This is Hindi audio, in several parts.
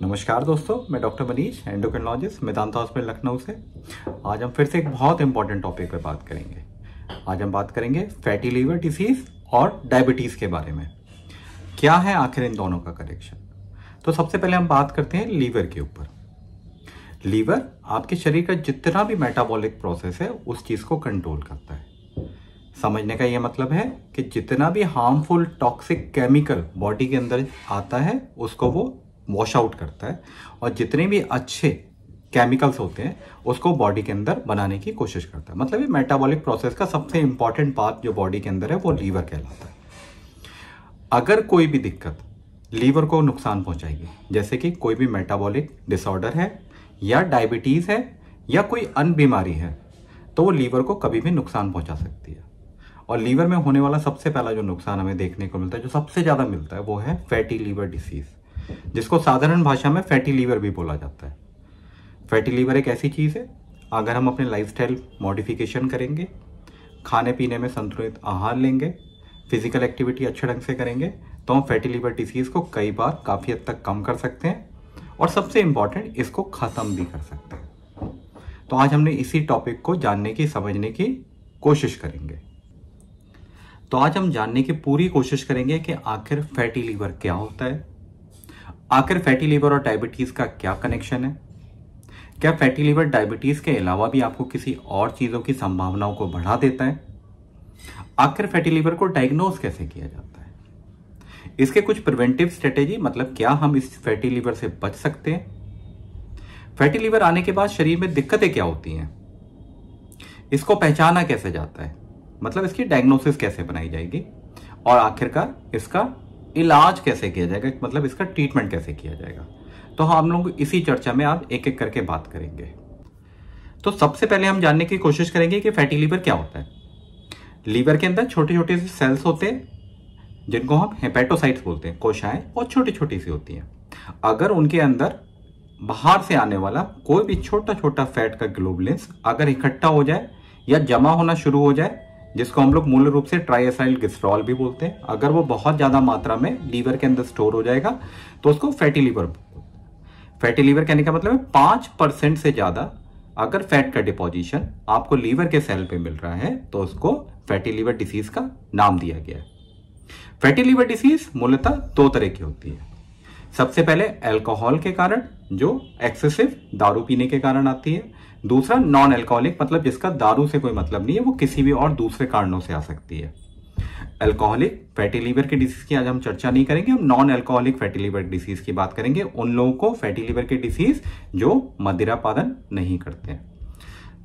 नमस्कार दोस्तों, मैं doctor Manish, endocrinologist, Medanta hospital Lucknow से। आज हम फिर से एक बहुत इंपॉर्टेंट टॉपिक पे बात करेंगे। आज हम बात करेंगे फैटी लीवर डिसीज और डायबिटीज के बारे में। क्या है आखिर इन दोनों का कनेक्शन? तो सबसे पहले हम बात करते हैं लीवर के ऊपर। लीवर आपके शरीर का जितना भी मेटाबॉलिक प्रोसेस है उस चीज को कंट्रोल करता है। समझने का यह मतलब है कि जितना भी हार्मफुल टॉक्सिक केमिकल बॉडी के अंदर आता है उसको वो वॉश आउट करता है, और जितने भी अच्छे केमिकल्स होते हैं उसको बॉडी के अंदर बनाने की कोशिश करता है। मतलब ये मेटाबॉलिक प्रोसेस का सबसे इंपॉर्टेंट पार्ट जो बॉडी के अंदर है वो लीवर कहलाता है। अगर कोई भी दिक्कत लीवर को नुकसान पहुंचाएगी, जैसे कि कोई भी मेटाबॉलिक डिसऑर्डर है या डायबिटीज है या कोई अन्य बीमारी है, तो वो लीवर को कभी भी नुकसान पहुंचा सकती है। और लीवर में होने वाला सबसे पहला जो नुकसान हमें देखने को मिलता है, जो सबसे ज्यादा मिलता है, वो है फैटी लीवर डिसीज, जिसको साधारण भाषा में फैटी लीवर भी बोला जाता है। फैटी लीवर एक ऐसी चीज है, अगर हम अपने लाइफस्टाइल मॉडिफिकेशन करेंगे, खाने पीने में संतुलित आहार लेंगे, फिजिकल एक्टिविटी अच्छे ढंग से करेंगे, तो हम फैटी लीवर डिसीज को कई बार काफी हद तक कम कर सकते हैं, और सबसे इंपॉर्टेंट इसको खत्म भी कर सकते हैं। तो आज हमने इसी टॉपिक को जानने की, समझने की कोशिश करेंगे। तो आज हम जानने की पूरी कोशिश करेंगे कि आखिर फैटी लीवर क्या होता है, आखिर फैटी लीवर और डायबिटीज का क्या कनेक्शन है, क्या फैटी लीवर डायबिटीज के अलावा भी आपको किसी और चीजों की संभावनाओं को बढ़ा देता है, आखिर फैटी लीवर को डायग्नोज कैसे किया जाता है, इसके कुछ प्रिवेंटिव स्ट्रेटेजी, मतलब क्या हम इस फैटी लीवर से बच सकते हैं, फैटी लीवर आने के बाद शरीर में दिक्कतें क्या होती हैं, इसको पहचाना कैसे जाता है, मतलब इसकी डायग्नोसिस कैसे बनाई जाएगी, और आखिरकार इसका इलाज कैसे किया जाएगा, मतलब इसका ट्रीटमेंट कैसे किया जाएगा। तो हम लोग इसी चर्चा में आज एक एक करके बात करेंगे। तो सबसे पहले हम जानने की कोशिश करेंगे कि फैटी लीवर क्या होता है। लीवर के अंदर छोटे छोटे से सेल्स होते हैं जिनको हम हेपेटोसाइट्स बोलते हैं, कोशिकाएं, और छोटी छोटी सी होती हैं। अगर उनके अंदर बाहर से आने वाला कोई भी छोटा छोटा फैट का ग्लोबुलिन्स अगर इकट्ठा हो जाए या जमा होना शुरू हो जाए, जिसको हम लोग मूल रूप से ट्राइएसाइलग्लिसरॉल भी बोलते हैं, अगर वो बहुत ज्यादा मात्रा में लीवर के अंदर स्टोर हो जाएगा तो उसको फैटी लीवर बोलते हैं। फैटी लीवर कहने का मतलब है 5% से ज्यादा अगर फैट का डिपोजिशन आपको लीवर के सेल पे मिल रहा है तो उसको फैटी लीवर डिसीज का नाम दिया गया है। फैटी लीवर डिसीज मूलतः दो तरह की होती है। सबसे पहले अल्कोहल के कारण, जो एक्सेसिव दारू पीने के कारण आती है। दूसरा नॉन अल्कोहलिक, मतलब जिसका दारू से कोई मतलब नहीं है, वो किसी भी और दूसरे कारणों से आ सकती है। अल्कोहलिक फैटी लीवर के डिसीज की आज हम चर्चा नहीं करेंगे, हम non alcoholic fatty liver disease की बात करेंगे। उन लोगों को फैटी लीवर के डिसीज जो मदिरा पान नहीं करते हैं।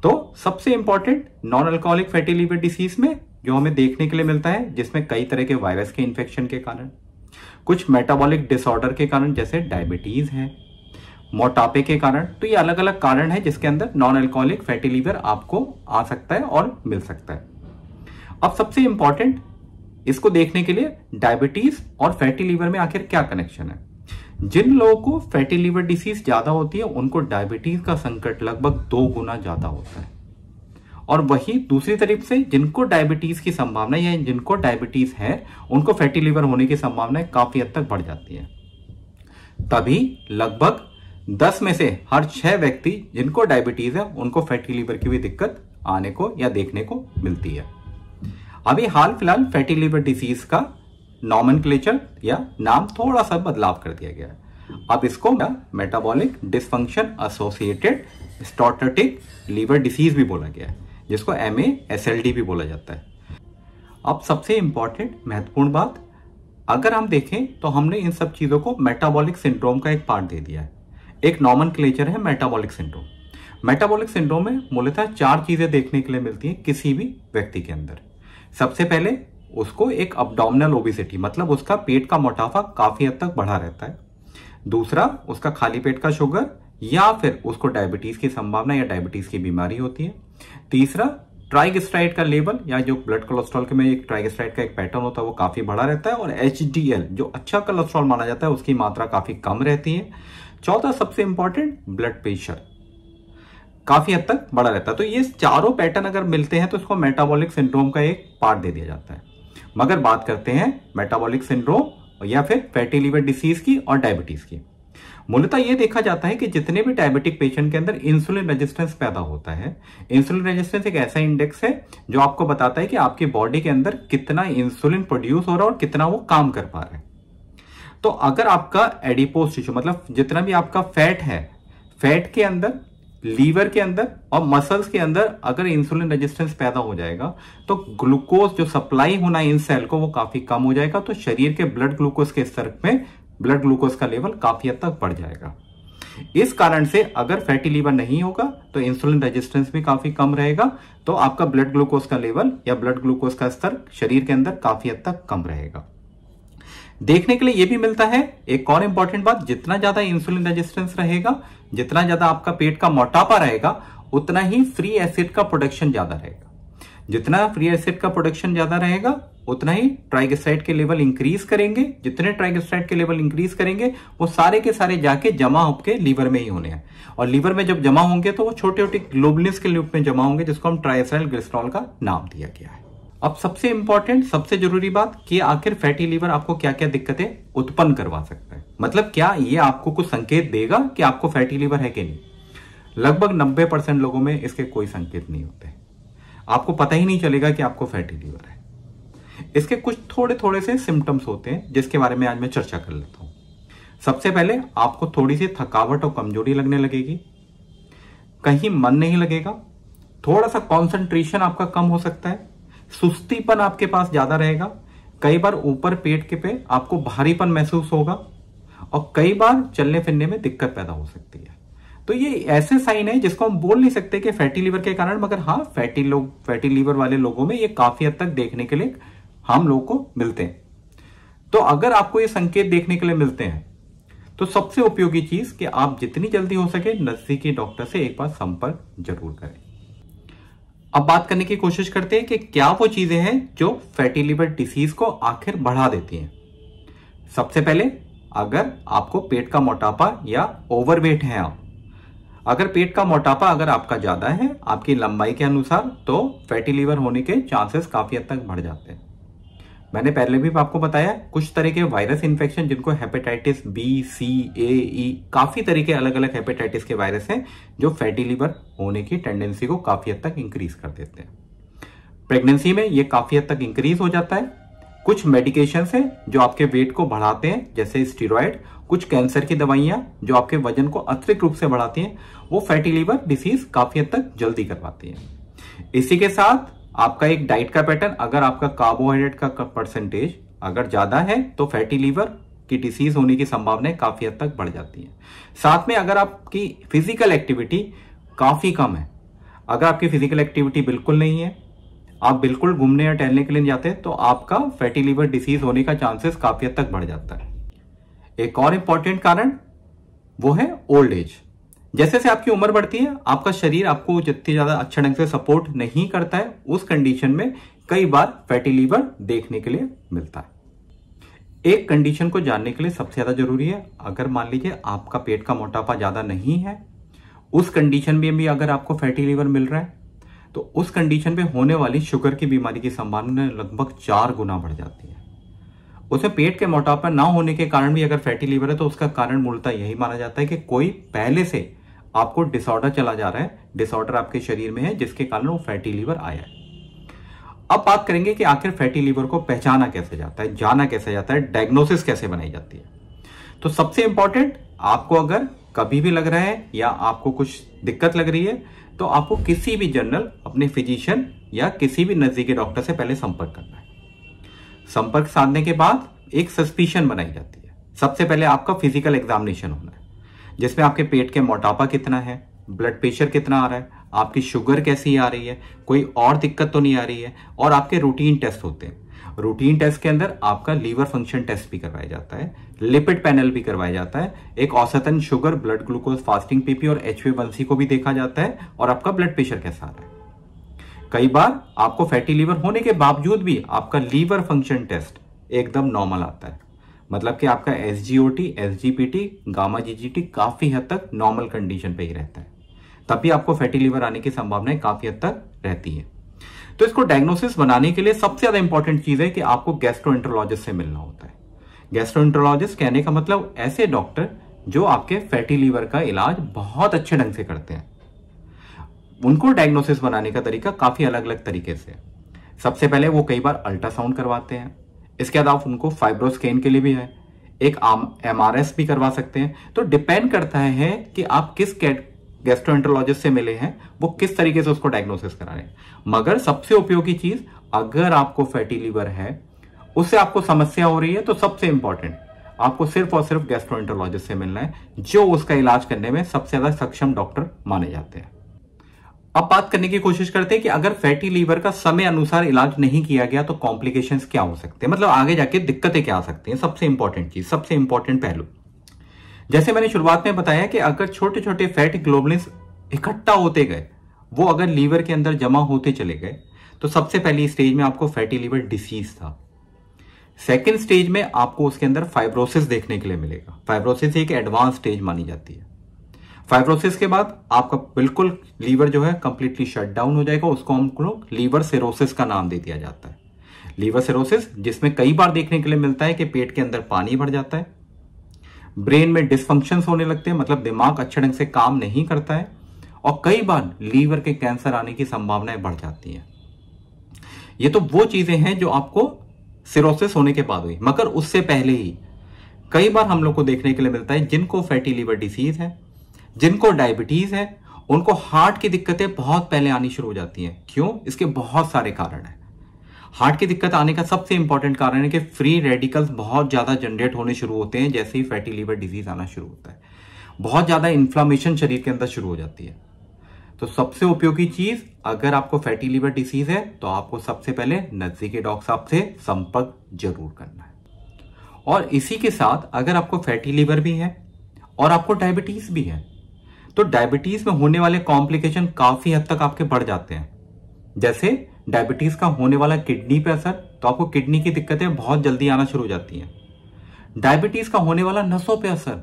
तो सबसे important non alcoholic fatty liver disease में जो हमें देखने के लिए मिलता है, जिसमें कई तरह के वायरस के इन्फेक्शन के कारण, कुछ मेटाबॉलिक डिसऑर्डर के कारण जैसे डायबिटीज है, मोटापे के कारण, तो ये अलग अलग कारण है जिसके अंदर नॉन अल्कोहलिक फैटी लीवर आपको आ सकता है और मिल सकता है। अब सबसे इंपॉर्टेंट इसको देखने के लिए डायबिटीज और फैटी लीवर में आखिर क्या कनेक्शन है। जिन लोगों को फैटी लीवर डिसीज ज्यादा होती है उनको डायबिटीज का संकट लगभग 2 गुना ज्यादा होता है, और वही दूसरी तरफ से जिनको डायबिटीज की संभावना या जिनको डायबिटीज है उनको फैटी लीवर होने की संभावना काफी हद तक बढ़ जाती है। तभी लगभग 10 में से हर 6 व्यक्ति जिनको डायबिटीज है उनको फैटी लीवर की भी दिक्कत आने को या देखने को मिलती है। अभी हाल फिलहाल फैटी लीवर डिसीज का नॉमेनक्लेचर या नाम थोड़ा सा बदलाव कर दिया गया है। अब इसको metabolic dysfunction associated steatotic liver disease भी बोला गया है, जिसको MASLD भी बोला जाता है। अब सबसे इंपॉर्टेंट महत्वपूर्ण बात, अगर हम देखें तो हमने इन सब चीजों को मेटाबॉलिक सिंड्रोम का एक पार्ट दे दिया है। एक नॉमेनक्लेचर है मेटाबॉलिक सिंड्रोम। मेटाबॉलिक सिंड्रोम में मूलतः 4 चीजें देखने के लिए मिलती हैं किसी भी व्यक्ति के अंदर। सबसे पहले उसको एक अब्डोमिनल ओबेसिटी, मतलब उसका पेट का मोटापा काफी हद तक बढ़ा रहता है। दूसरा, उसका खाली पेट का शुगर, या फिर उसको डायबिटीज की संभावना या डायबिटीज की बीमारी होती है। तीसरा, ट्राइग्लिसराइड का लेवल या जो ब्लड कोलेस्ट्रॉल के में एक ट्राइग्लिसराइड का एक पैटर्न होता है वो काफी बढ़ा रहता है। और HDL जो अच्छा कोलेस्ट्रॉल माना जाता है उसकी मात्रा काफी कम रहती है। चौथा, सबसे इंपॉर्टेंट, ब्लड प्रेशर काफी हद तक बढ़ा रहता है। तो ये चारों पैटर्न अगर मिलते हैं तो इसको मेटाबॉलिक सिंड्रोम का एक पार्ट दे दिया जाता है। मगर बात करते हैं मेटाबॉलिक सिंड्रोम या फिर फैटी लीवर डिसीज की और डायबिटीज की। मूलतः ये देखा जाता है कि जितने भी डायबिटिक पेशेंट के अंदर इंसुलिन रेजिस्टेंस पैदा होता है, इंसुलिन रेजिस्टेंस एक ऐसा इंडेक्स है जो आपको बताता है कि आपकी बॉडी के अंदर कितना इंसुलिन प्रोड्यूस हो रहा है और कितना वो काम कर पा रहा है। तो अगर आपका एडिपोज टिश्यू मतलब जितना भी आपका फैट है, फैट के अंदर, लीवर के अंदर और मसल्स के अंदर अगर इंसुलिन रेजिस्टेंस पैदा हो जाएगा तो ग्लूकोज जो सप्लाई होना है इन सेल को वो काफी कम हो जाएगा। तो शरीर के ब्लड ग्लूकोज के स्तर में ब्लड ग्लूकोज का लेवल काफी हद तक बढ़ जाएगा। इस कारण से अगर फैटी लीवर नहीं होगा तो इंसुलिन रेजिस्टेंस भी काफी कम रहेगा, तो आपका ब्लड ग्लूकोज का लेवल या ब्लड ग्लूकोज का स्तर शरीर के अंदर काफी हद तक कम रहेगा। देखने के लिए यह भी मिलता है एक और इंपॉर्टेंट बात, जितना ज्यादा इंसुलिन रेजिस्टेंस रहेगा, जितना ज्यादा आपका पेट का मोटापा रहेगा, उतना ही फ्री एसिड का प्रोडक्शन ज्यादा रहेगा। जितना फ्री एसिड का प्रोडक्शन ज्यादा रहेगा उतना ही ट्राइग्लिसराइड के लेवल इंक्रीज करेंगे। जितने ट्राइग्लिसराइड के लेवल इंक्रीज करेंगे वो सारे के सारे जाके जमा होकर लीवर में ही होने हैं, और लीवर में जब जमा होंगे तो वो छोटे छोटे ग्लोबुलिन्स के रूप में जमा होंगे, जिसको हम ट्राइएसिल ग्लिसरॉल का नाम दिया गया है। अब सबसे इंपॉर्टेंट, सबसे जरूरी बात कि आखिर फैटी लीवर आपको क्या क्या दिक्कतें उत्पन्न करवा सकता है, मतलब क्या ये आपको कुछ संकेत देगा कि आपको फैटी लीवर है कि नहीं। लगभग 90% लोगों में इसके कोई संकेत नहीं होते, आपको पता ही नहीं चलेगा कि आपको फैटी लीवर है। इसके कुछ थोड़े थोड़े से सिम्टम्स होते हैं जिसके बारे में आज मैं चर्चा कर लेता हूं। सबसे पहले आपको थोड़ी सी थकावट और कमजोरी लगने लगेगी, कहीं मन नहीं लगेगा, थोड़ा सा कंसंट्रेशन आपका कम हो सकता है, सुस्तीपन आपके पास ज्यादा रहेगा, कई बार ऊपर पेट के पे आपको भारीपन महसूस होगा, और कई बार चलने फिरने में दिक्कत पैदा हो सकती है। तो ये ऐसे साइन है जिसको हम बोल नहीं सकते कि फैटी लीवर के कारण, मगर हाँ फैटी लीवर वाले लोगों में ये काफी हद तक देखने के लिए हम लोगों को मिलते हैं। तो अगर आपको ये संकेत देखने के लिए मिलते हैं तो सबसे उपयोगी चीज कि आप जितनी जल्दी हो सके नजदीकी डॉक्टर से एक बार संपर्क जरूर करें। अब बात करने की कोशिश करते हैं कि क्या वो चीजें हैं जो फैटी लीवर डिसीज को आखिर बढ़ा देती हैं। सबसे पहले, अगर आपको पेट का मोटापा या ओवरवेट है आप, अगर पेट का मोटापा अगर आपका ज्यादा है आपकी लंबाई के अनुसार, तो फैटी लीवर होने के चांसेस काफी हद तक बढ़ जाते हैं। मैंने पहले भी आपको बताया कुछ तरह के वायरस इन्फेक्शन जिनको हेपेटाइटिस बी, सी, ए, ई, काफी तरह के अलग अलग हेपेटाइटिस के वायरस हैं जो फैटी लीवर होने की टेंडेंसी को काफी हद तक इंक्रीज कर देते हैं। प्रेगनेंसी में ये काफी हद तक इंक्रीज हो जाता है। कुछ मेडिकेशंस हैं जो आपके वेट को बढ़ाते हैं जैसे स्टीरॉयड, कुछ कैंसर की दवाइयां जो आपके वजन को अतिरिक्त रूप से बढ़ाती हैं, वो फैटी लीवर डिसीज काफी हद तक जल्दी करवाती हैं। इसी के साथ आपका एक डाइट का पैटर्न, अगर आपका कार्बोहाइड्रेट का परसेंटेज अगर ज्यादा है तो फैटी लीवर की डिसीज होने की संभावनाएं काफी हद तक बढ़ जाती है। साथ में अगर आपकी फिजिकल एक्टिविटी काफी कम है, अगर आपकी फिजिकल एक्टिविटी बिल्कुल नहीं है, आप बिल्कुल घूमने या टहलने के लिए नहीं जाते, तो आपका फैटी लीवर डिसीज होने का चांसेस काफी हद तक बढ़ जाता है। एक और इंपॉर्टेंट कारण वो है ओल्ड एज। जैसे जैसे आपकी उम्र बढ़ती है आपका शरीर आपको जितनी ज्यादा अच्छे ढंग से सपोर्ट नहीं करता है, उस कंडीशन में कई बार फैटी लीवर देखने के लिए मिलता है। एक कंडीशन को जानने के लिए सबसे ज्यादा जरूरी है, अगर मान लीजिए आपका पेट का मोटापा ज्यादा नहीं है, उस कंडीशन में भी अगर आपको फैटी लीवर मिल रहा है, तो उस कंडीशन में होने वाली शुगर की बीमारी की संभावना लगभग 4 गुना बढ़ जाती है। उसमें पेट के मोटापा ना होने के कारण भी अगर फैटी लीवर है तो उसका कारण मूलतः यही माना जाता है कि कोई पहले से आपको डिसऑर्डर चला जा रहा है, डिसऑर्डर आपके शरीर में है जिसके कारण वो फैटी लीवर आया है। अब बात करेंगे कि आखिर फैटी लीवर को पहचाना कैसे जाता है, जाना कैसे जाता है, डायग्नोसिस कैसे बनाई जाती है। तो सबसे इंपॉर्टेंट, आपको अगर कभी भी लग रहा है या आपको कुछ दिक्कत लग रही है तो आपको किसी भी जनरल अपने फिजिशियन या किसी भी नजदीकी डॉक्टर से पहले संपर्क करना है। संपर्क साधने के बाद एक सस्पिशन बनाई जाती है। सबसे पहले आपका फिजिकल एग्जामिनेशन होना है जिसमें आपके पेट के मोटापा कितना है, ब्लड प्रेशर कितना आ रहा है, आपकी शुगर कैसी आ रही है, कोई और दिक्कत तो नहीं आ रही है, और आपके रूटीन टेस्ट होते हैं। रूटीन टेस्ट के अंदर आपका लीवर फंक्शन टेस्ट भी करवाया जाता है, लिपिड पैनल भी करवाया जाता है, एक औसतन sugar, blood glucose, fasting PP और HbA1c को भी देखा जाता है, और आपका ब्लड प्रेशर कैसा आ रहा है। कई बार आपको फैटी लीवर होने के बावजूद भी आपका लीवर फंक्शन टेस्ट एकदम नॉर्मल आता है, मतलब कि आपका SGOT, SGPT, गामा GGT काफी हद तक नॉर्मल कंडीशन पे ही रहता है, तब भी आपको फैटी लीवर आने की संभावनाएं काफी हद तक रहती है। तो इसको डायग्नोसिस बनाने के लिए सबसे ज्यादा इंपॉर्टेंट चीज है कि आपको गैस्ट्रोएंटरोलॉजिस्ट से मिलना होता है। गैस्ट्रोएंटरोलॉजिस्ट कहने का मतलब ऐसे डॉक्टर जो आपके फैटी लीवर का इलाज बहुत अच्छे ढंग से करते हैं। उनको डायग्नोसिस बनाने का तरीका काफी अलग अलग तरीके से। सबसे पहले वो कई बार अल्ट्रासाउंड करवाते हैं, इसके अलावा उनको फाइब्रोस्कैन के लिए भी है, एक MRS भी करवा सकते हैं। तो डिपेंड करता है कि आप किस गैस्ट्रोएंटरोलॉजिस्ट से मिले हैं, वो किस तरीके से उसको डायग्नोसिस करा रहे हैं। मगर सबसे उपयोगी चीज, अगर आपको फैटी लीवर है, उससे आपको समस्या हो रही है, तो सबसे इंपॉर्टेंट आपको सिर्फ और सिर्फ गैस्ट्रोएंटरोलॉजिस्ट से मिलना है, जो उसका इलाज करने में सबसे ज्यादा सक्षम डॉक्टर माने जाते हैं। अब बात करने की कोशिश करते हैं कि अगर फैटी लीवर का समय अनुसार इलाज नहीं किया गया तो कॉम्प्लिकेशंस क्या हो सकते हैं, मतलब आगे जाके दिक्कतें क्या आ सकती हैं। सबसे इंपॉर्टेंट चीज, सबसे इंपॉर्टेंट पहलू, जैसे मैंने शुरुआत में बताया कि अगर छोटे छोटे फैटी ग्लोबुलिन्स इकट्ठा होते गए, वो अगर लीवर के अंदर जमा होते चले गए, तो सबसे पहली स्टेज में आपको फैटी लीवर डिसीज था। सेकेंड स्टेज में आपको उसके अंदर फाइब्रोसिस देखने के लिए मिलेगा। फाइब्रोसिस एक एडवांस स्टेज मानी जाती है। फाइब्रोसिस के बाद आपका बिल्कुल लीवर जो है कंप्लीटली शट डाउन हो जाएगा, उसको हम लोग लीवर सिरोसिस का नाम दे दिया जाता है। लीवर सिरोसिस, जिसमें कई बार देखने के लिए मिलता है कि पेट के अंदर पानी भर जाता है, ब्रेन में डिसफंक्शंस होने लगते हैं, मतलब दिमाग अच्छे ढंग से काम नहीं करता है, और कई बार लीवर के कैंसर आने की संभावनाएं बढ़ जाती हैं। ये तो वो चीजें हैं जो आपको सिरोसिस होने के बाद हुई, मगर उससे पहले ही कई बार हम लोग को देखने के लिए मिलता है जिनको फैटी लीवर डिसीज है, जिनको डायबिटीज है, उनको हार्ट की दिक्कतें बहुत पहले आनी शुरू हो जाती हैं। क्यों? इसके बहुत सारे कारण हैं। हार्ट की दिक्कत आने का सबसे इंपॉर्टेंट कारण है कि फ्री रेडिकल्स बहुत ज्यादा जनरेट होने शुरू होते हैं जैसे ही फैटी लीवर डिजीज आना शुरू होता है। बहुत ज्यादा इन्फ्लामेशन शरीर के अंदर शुरू हो जाती है। तो सबसे उपयोगी चीज, अगर आपको फैटी लीवर डिसीज है तो आपको सबसे पहले नजदीकी डॉक्टर साहब से संपर्क जरूर करना है। और इसी के साथ अगर आपको फैटी लीवर भी है और आपको डायबिटीज भी है, तो डायबिटीज में होने वाले कॉम्प्लिकेशन काफी हद तक आपके बढ़ जाते हैं। जैसे डायबिटीज का होने वाला किडनी पे असर, तो आपको किडनी की दिक्कतें बहुत जल्दी आना शुरू हो जाती हैं। डायबिटीज का होने वाला नसों पे असर,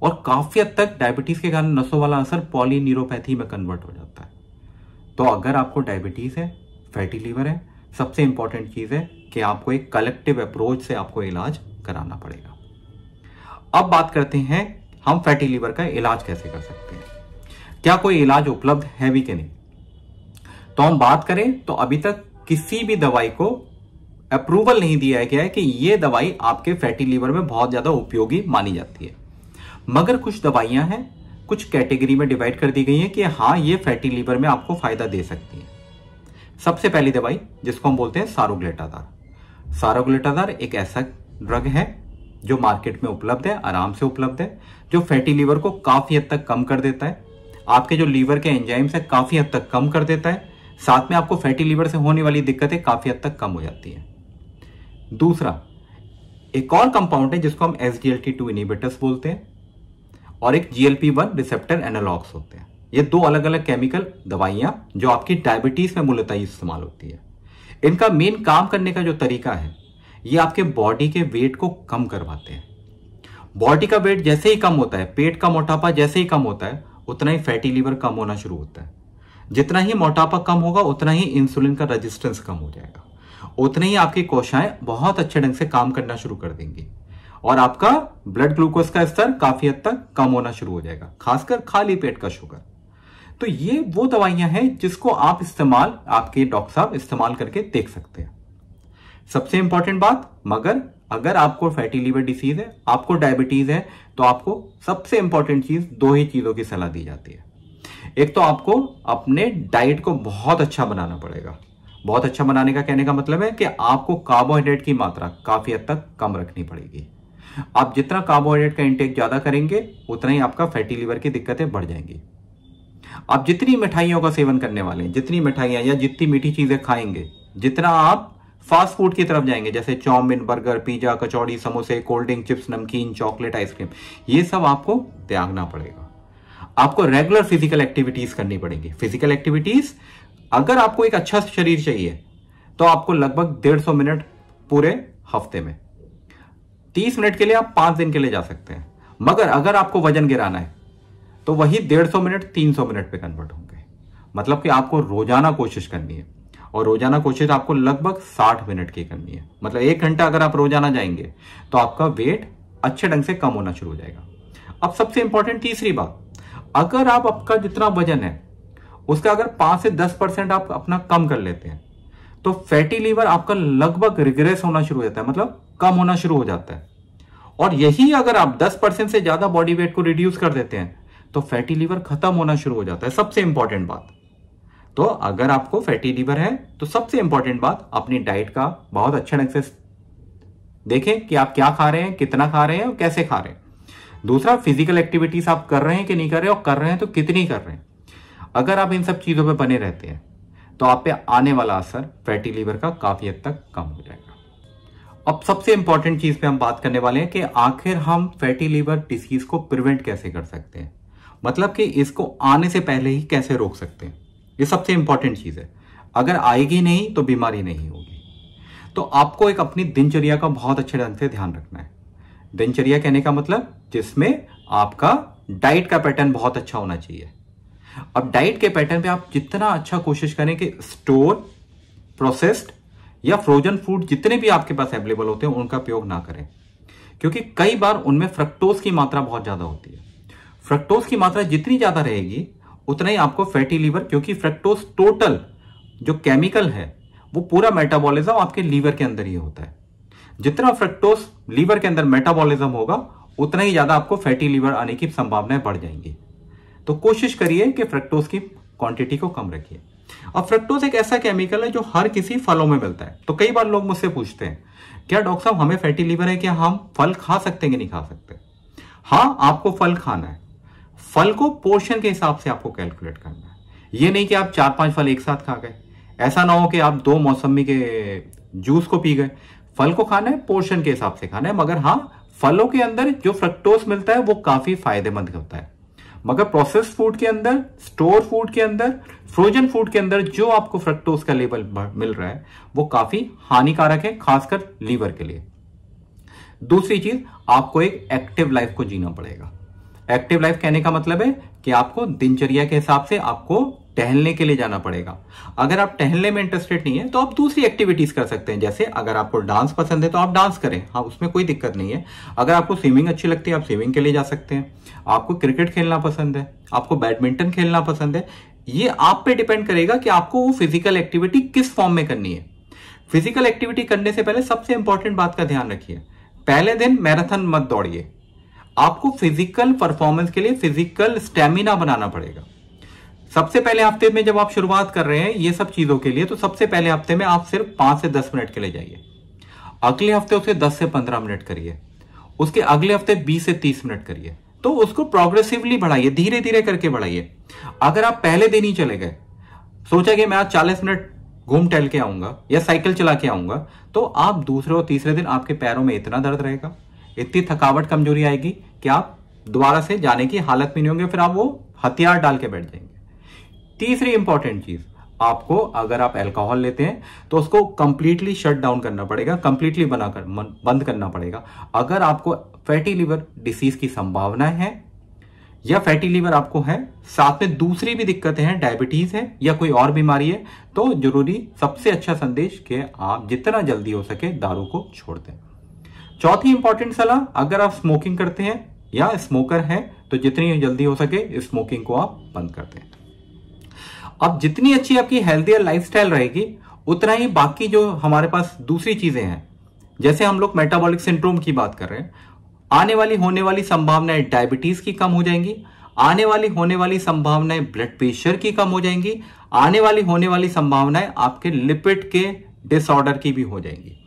और काफी हद तक डायबिटीज के कारण नसों वाला असर पॉलीन्यूरोपैथी में कन्वर्ट हो जाता है। तो अगर आपको डायबिटीज है, फैटी लीवर है, सबसे इंपॉर्टेंट चीज है कि आपको एक कलेक्टिव अप्रोच से आपको इलाज कराना पड़ेगा। अब बात करते हैं हम फैटी लीवर का इलाज कैसे कर सकते हैं, क्या कोई इलाज उपलब्ध है भी कि नहीं। तो हम बात करें तो अभी तक किसी भी दवाई को अप्रूवल नहीं दिया गया है कि यह दवाई आपके फैटी लीवर में बहुत ज्यादा उपयोगी मानी जाती है। मगर कुछ दवाइयां हैं, कुछ कैटेगरी में डिवाइड कर दी गई हैं कि हाँ, ये फैटी लीवर में आपको फायदा दे सकती है। सबसे पहली दवाई जिसको हम बोलते हैं सारोग्लेटादार। सारोग्लेटादार एक ऐसा ड्रग है जो मार्केट में उपलब्ध है, आराम से उपलब्ध है, जो फैटी लीवर को काफी हद तक कम कर देता है। आपके जो लीवर के एंजाइम्स है काफी हद तक कम कर देता है, साथ में आपको फैटी लीवर से होने वाली दिक्कतें काफी हद तक कम हो जाती है। दूसरा, एक और कंपाउंड है जिसको हम SGLT2 इनहिबिटर्स बोलते हैं, और एक GLP-1 रिसेप्टर एनालॉग्स होते हैं। ये दो अलग अलग केमिकल दवाइयां जो आपकी डायबिटीज में मूलतः इस्तेमाल होती है। इनका मेन काम करने का जो तरीका है, ये आपके बॉडी के वेट को कम करवाते हैं। बॉडी का वेट जैसे ही कम होता है, पेट का मोटापा जैसे ही कम होता है, उतना ही फैटी लीवर कम होना शुरू होता है। जितना ही मोटापा कम होगा, उतना ही इंसुलिन का रेजिस्टेंस कम हो जाएगा, उतने ही आपकी कोशिकाएं बहुत अच्छे ढंग से काम करना शुरू कर देंगी, और आपका ब्लड ग्लूकोज का स्तर काफी हद तक कम होना शुरू हो जाएगा, खासकर खाली पेट का शुगर। तो ये वो दवाइयां हैं जिसको आप आपके डॉक्टर साहब इस्तेमाल करके देख सकते हैं। सबसे इंपॉर्टेंट बात, मगर अगर आपको फैटी लीवर डिसीज है, आपको डायबिटीज है, तो आपको सबसे इंपॉर्टेंट चीज, दो ही चीजों की सलाह दी जाती है। एक तो आपको अपने डाइट को बहुत अच्छा बनाना पड़ेगा। बहुत अच्छा बनाने का कहने का मतलब है कि आपको कार्बोहाइड्रेट की मात्रा काफी हद तक कम रखनी पड़ेगी। आप जितना कार्बोहाइड्रेट का इंटेक ज्यादा करेंगे, उतना ही आपका फैटी लीवर की दिक्कतें बढ़ जाएंगी। आप जितनी मिठाइयों का सेवन करने वाले हैं, जितनी मिठाइयां या जितनी मीठी चीजें खाएंगे, जितना आप फास्ट फूड की तरफ जाएंगे, जैसे चाउमीन, बर्गर, पिज्जा, कचौड़ी, समोसे, कोल्ड ड्रिंक, चिप्स, नमकीन, चॉकलेट, आइसक्रीम, ये सब आपको त्यागना पड़ेगा। आपको रेगुलर फिजिकल एक्टिविटीज करनी पड़ेगी। फिजिकल एक्टिविटीज, अगर आपको एक अच्छा शरीर चाहिए तो आपको लगभग 150 मिनट पूरे हफ्ते में, 30 मिनट के लिए आप 5 दिन के लिए जा सकते हैं। मगर अगर आपको वजन गिराना है तो वही 150 मिनट 300 मिनट पे कन्वर्ट होंगे। मतलब कि आपको रोजाना कोशिश करनी है, और रोजाना कोशिश आपको लगभग 60 मिनट की करनी है। मतलब 1 घंटा अगर आप रोजाना जाएंगे तो आपका वेट अच्छे ढंग से कम होना शुरू हो जाएगा। अब सबसे इंपॉर्टेंट तीसरी बात, अगर आप आपका जितना वजन है उसका अगर 5 से 10% आप अपना कम कर लेते हैं तो फैटी लीवर आपका लगभग रिग्रेस होना शुरू हो जाता है, मतलब कम होना शुरू हो जाता है। और यही अगर आप 10% से ज्यादा बॉडी वेट को रिड्यूस कर देते हैं तो फैटी लीवर खत्म होना शुरू हो जाता है। सबसे इंपॉर्टेंट बात, तो अगर आपको फैटी लीवर है तो सबसे इंपॉर्टेंट बात, अपनी डाइट का बहुत अच्छे ढंग से देखें कि आप क्या खा रहे हैं, कितना खा रहे हैं और कैसे खा रहे हैं। दूसरा, फिजिकल एक्टिविटीज आप कर रहे हैं कि नहीं कर रहे, और कर रहे हैं तो कितनी कर रहे हैं। अगर आप इन सब चीजों पे बने रहते हैं तो आप पे आने वाला असर फैटी लीवर का काफी हद तक कम हो जाएगा। अब सबसे इंपॉर्टेंट चीज पे हम बात करने वाले हैं कि आखिर हम फैटी लीवर डिसीज को प्रिवेंट कैसे कर सकते हैं, मतलब कि इसको आने से पहले ही कैसे रोक सकते हैं। ये सबसे इंपॉर्टेंट चीज है। अगर आएगी नहीं तो बीमारी नहीं होगी। तो आपको एक अपनी दिनचर्या का बहुत अच्छे ढंग से ध्यान रखना है। दिनचर्या कहने का मतलब जिसमें आपका डाइट का पैटर्न बहुत अच्छा होना चाहिए। अब डाइट के पैटर्न पे आप जितना अच्छा कोशिश करें कि स्टोर, प्रोसेस्ड या फ्रोजन फूड जितने भी आपके पास अवेलेबल होते हैं उनका उपयोग ना करें, क्योंकि कई बार उनमें फ्रक्टोज की मात्रा बहुत ज्यादा होती है। फ्रक्टोज की मात्रा जितनी ज्यादा रहेगी उतना ही आपको फैटी लीवर, क्योंकि फ्रक्टोज टोटल जो केमिकल है वो पूरा मेटाबॉलिज्म आपके लीवर के अंदर ही होता है। जितना फ्रक्टोज लीवर के अंदर मेटाबॉलिज्म होगा उतना ही ज्यादा आपको फैटी लीवर आने की संभावनाएं बढ़ जाएंगी। तो कोशिश करिए कि फ्रक्टोज की क्वांटिटी को कम रखिए। अब फ्रक्टोज एक ऐसा केमिकल है जो हर किसी फलों में मिलता है। तो कई बार लोग मुझसे पूछते हैं, क्या डॉक्टर साहब हमें फैटी लीवर है, क्या हम फल खा सकते हैं कि नहीं खा सकते? हाँ, आपको फल खाना है। फल को पोर्शन के हिसाब से आपको कैलकुलेट करना है। ये नहीं कि आप 4-5 फल एक साथ खा गए। ऐसा ना हो कि आप 2 मौसमी के जूस को पी गए। फल को खाना है, पोर्शन के हिसाब से खाना है। मगर हाँ, फलों के अंदर जो फ्रक्टोज मिलता है वो काफी फायदेमंद होता है। मगर प्रोसेस्ड फूड के अंदर, स्टोर फूड के अंदर, फ्रोजन फूड के अंदर जो आपको फ्रक्टोज का लेवल मिल रहा है वो काफी हानिकारक है, खासकर लीवर के लिए। दूसरी चीज, आपको एक एक्टिव लाइफ को जीना पड़ेगा। एक्टिव लाइफ कहने का मतलब है कि आपको दिनचर्या के हिसाब से आपको टहलने के लिए जाना पड़ेगा। अगर आप टहलने में इंटरेस्टेड नहीं है तो आप दूसरी एक्टिविटीज कर सकते हैं। जैसे अगर आपको डांस पसंद है तो आप डांस करें, हाँ, उसमें कोई दिक्कत नहीं है। अगर आपको स्विमिंग अच्छी लगती है आप स्विमिंग के लिए जा सकते हैं। आपको क्रिकेट खेलना पसंद है, आपको बैडमिंटन खेलना पसंद है, ये आप पे डिपेंड करेगा कि आपको वो फिजिकल एक्टिविटी किस फॉर्म में करनी है। फिजिकल एक्टिविटी करने से पहले सबसे इंपॉर्टेंट बात का ध्यान रखिए, पहले दिन मैराथन मत दौड़िए। आपको फिजिकल परफॉर्मेंस के लिए फिजिकल स्टेमिना बनाना पड़ेगा। सबसे पहले हफ्ते में जब आप शुरुआत कर रहे हैं ये सब चीजों के लिए, तो सबसे पहले हफ्ते में आप सिर्फ 5 से 10 मिनट के लिए जाइए। अगले हफ्ते उसे 10 से 15 मिनट करिए। उसके अगले हफ्ते 20 से 30 मिनट करिए। तो उसको प्रोग्रेसिवली बढ़ाइए, धीरे धीरे करके बढ़ाइए। अगर आप पहले दिन ही चले गए, सोचा कि मैं आज 40 मिनट घूम टहल के आऊंगा या साइकिल चला के आऊंगा, तो आप दूसरे और तीसरे दिन आपके पैरों में इतना दर्द रहेगा, इतनी थकावट कमजोरी आएगी कि आप दोबारा से जाने की हालत में नहीं होंगे, फिर आप वो हथियार डाल के बैठ जाएंगे। तीसरी इंपॉर्टेंट चीज, आपको अगर आप अल्कोहल लेते हैं तो उसको कंप्लीटली शट डाउन करना पड़ेगा, कंप्लीटली बंद करना पड़ेगा। अगर आपको फैटी लीवर डिसीज की संभावना है या फैटी लीवर आपको है, साथ में दूसरी भी दिक्कतें हैं, डायबिटीज है या कोई और बीमारी है, तो जरूरी सबसे अच्छा संदेश कि आप जितना जल्दी हो सके दारू को छोड़ दें। चौथी इंपॉर्टेंट सलाह, अगर आप स्मोकिंग करते हैं या स्मोकर हैं तो जितनी जल्दी हो सके स्मोकिंग को आप बंद कर दें। अब जितनी अच्छी आपकी हेल्थियर लाइफस्टाइल रहेगी उतना ही बाकी जो हमारे पास दूसरी चीजें हैं, जैसे हम लोग मेटाबॉलिक सिंड्रोम की बात कर रहे हैं, आने वाली होने वाली संभावनाएं डायबिटीज की कम हो जाएंगी, आने वाली होने वाली संभावनाएं ब्लड प्रेशर की कम हो जाएंगी, आने वाली होने वाली संभावनाएं आपके लिपिड के डिसऑर्डर की भी हो जाएंगी।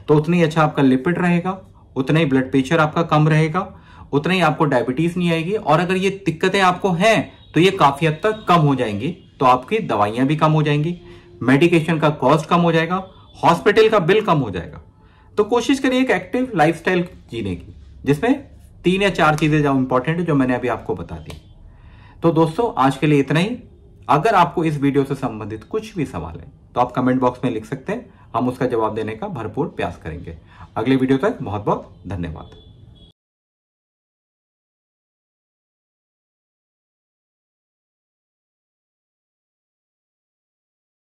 तो उतना ही अच्छा आपका लिपिड रहेगा, उतना ही ब्लड प्रेशर आपका कम रहेगा, उतना ही आपको डायबिटीज नहीं आएगी। और अगर ये दिक्कतें आपको हैं तो ये काफी हद तक कम हो जाएंगी, तो आपकी दवाइयां भी कम हो जाएंगी, मेडिकेशन का कॉस्ट कम हो जाएगा, हॉस्पिटल का बिल कम हो जाएगा। तो कोशिश करिए एक एक्टिव लाइफस्टाइल जीने की, जिसमें 3 या 4 चीजें जो इंपॉर्टेंट है जो मैंने अभी आपको बता दी। तो दोस्तों आज के लिए इतना ही। अगर आपको इस वीडियो से संबंधित कुछ भी सवाल है तो आप कमेंट बॉक्स में लिख सकते हैं, हम उसका जवाब देने का भरपूर प्रयास करेंगे। अगले वीडियो तक बहुत बहुत धन्यवाद।